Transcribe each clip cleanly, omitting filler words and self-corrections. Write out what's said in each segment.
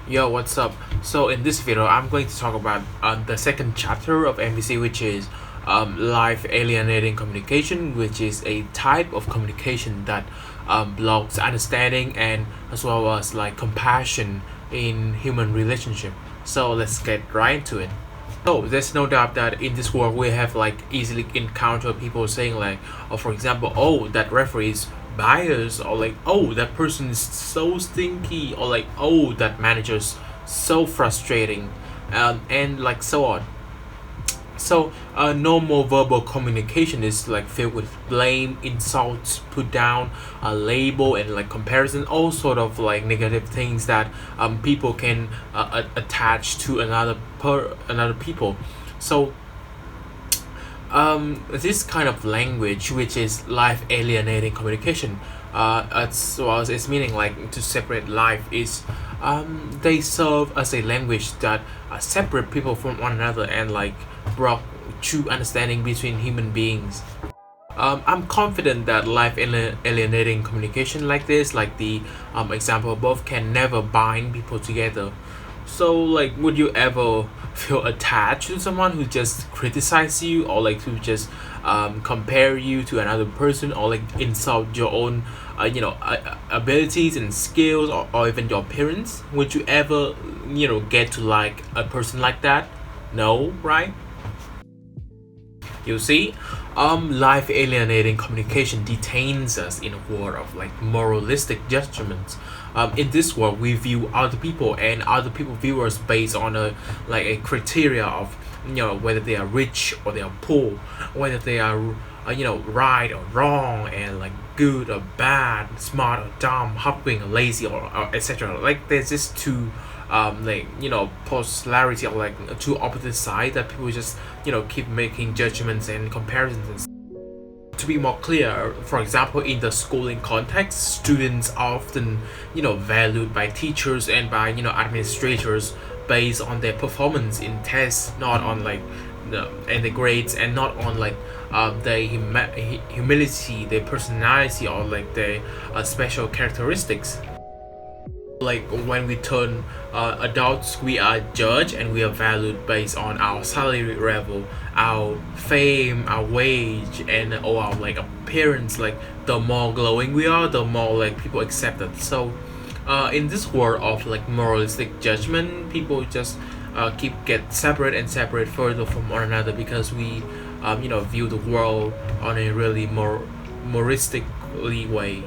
Yo, what's up? So in this video, I'm going to talk about the second chapter of MVC, which is life-alienating communication, which is a type of communication that blocks understanding and as well as like compassion in human relationship. So let's get right into it. So there's no doubt that in this world we have like easily encounter people saying like, oh, for example, oh, that referee is biased, or like, oh, that person is so stinky, or like, oh, that manager's so frustrating, and like so on. So normal verbal communication is like filled with blame, insults, put down, a label, and like comparison, all sort of like negative things that people can attach to another people. So this kind of language, which is life alienating communication, as well as its meaning, like to separate life, is they serve as a language that separate people from one another and like brought true understanding between human beings. I'm confident that life alienating communication like this, like the example above, can never bind people together. So, like, would you ever feel attached to someone who just criticize you, or like who just compare you to another person, or like insult your own, abilities and skills, or even your appearance? Would you ever, get to like a person like that? No, right? You see, life alienating communication detains us in a world of like moralistic judgments. In this world, we view other people and other people view us based on a criteria of whether they are rich or they are poor, whether they are right or wrong, and like good or bad, smart or dumb, hardworking or lazy, or etc. Like there's just two polarity, or like two opposite sides that people just keep making judgments and comparisons. To be more clear, for example, in the schooling context, students are often valued by teachers and by administrators based on their performance in tests, not on like and the grades, and not on like their humility, their personality, or like their special characteristics. Like when we turn adults, we are judged and we are valued based on our salary level, our fame, our wage, and or our like appearance. Like the more glowing we are, the more like people accept us. So in this world of like moralistic judgment, people just keep get separate and separate further from one another, because we view the world on a really more moralistically way.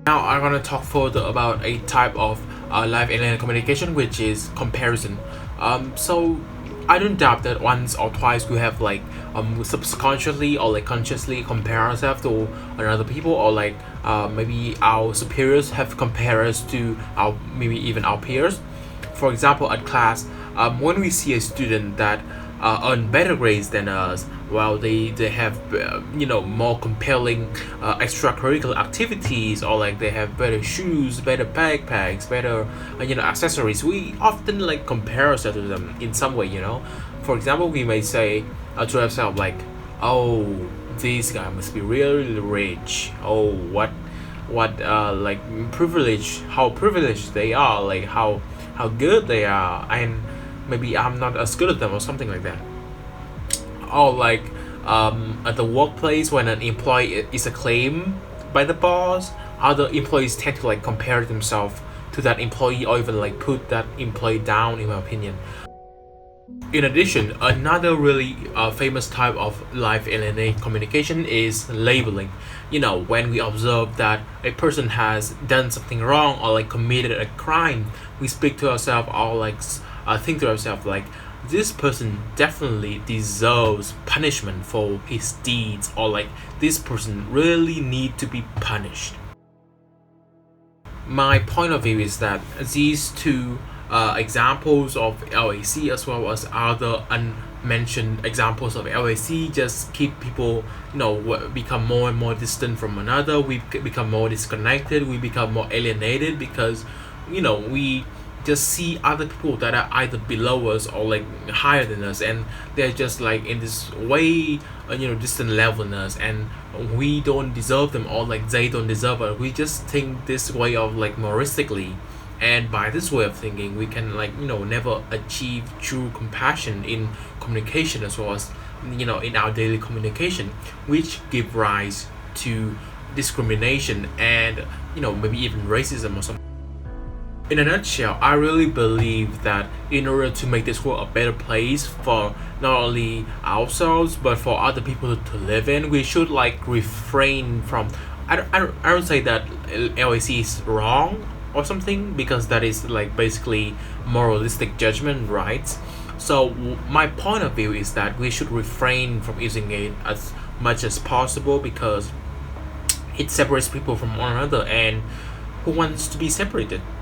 Now I'm gonna talk further about a type of live alien communication, which is comparison. So I don't doubt that once or twice we have like subconsciously or like consciously compare ourselves to another people, or like maybe our superiors have compared us to our maybe even our peers. For example, at class, when we see a student that earn better grades than us, while they have more compelling extracurricular activities, or like they have better shoes, better backpacks, better accessories, we often like compare ourselves to them in some way. For example, we may say to ourselves like, oh, this guy must be really rich. Oh, what like privilege, how privileged they are, like how good they are, and maybe I'm not as good as them, or something like that. Or like at the workplace, when an employee is acclaimed by the boss, other employees tend to like compare themselves to that employee, or even like put that employee down, in my opinion. In addition, another really famous type of life alienating communication is labeling. When we observe that a person has done something wrong, or like committed a crime, we speak to ourselves, or like think to ourselves like, this person definitely deserves punishment for his deeds, or like this person really need to be punished. My point of view is that these two examples of LAC, as well as other unmentioned examples of LAC, just keep people become more and more distant from another. We become more disconnected, we become more alienated, because we just see other people that are either below us or like higher than us, and they're just like in this way distant level than us, and we don't deserve them, or like they don't deserve us. We just think this way of like moralistically, And by this way of thinking, we can never achieve true compassion in communication, as well as in our daily communication, which give rise to discrimination and maybe even racism or something. In a nutshell, I really believe that in order to make this world a better place for not only ourselves but for other people to live in, we should refrain from. I don't say that LAC is wrong or something, because that is basically moralistic judgment, right? So my point of view is that we should refrain from using it as much as possible, because it separates people from one another, and who wants to be separated?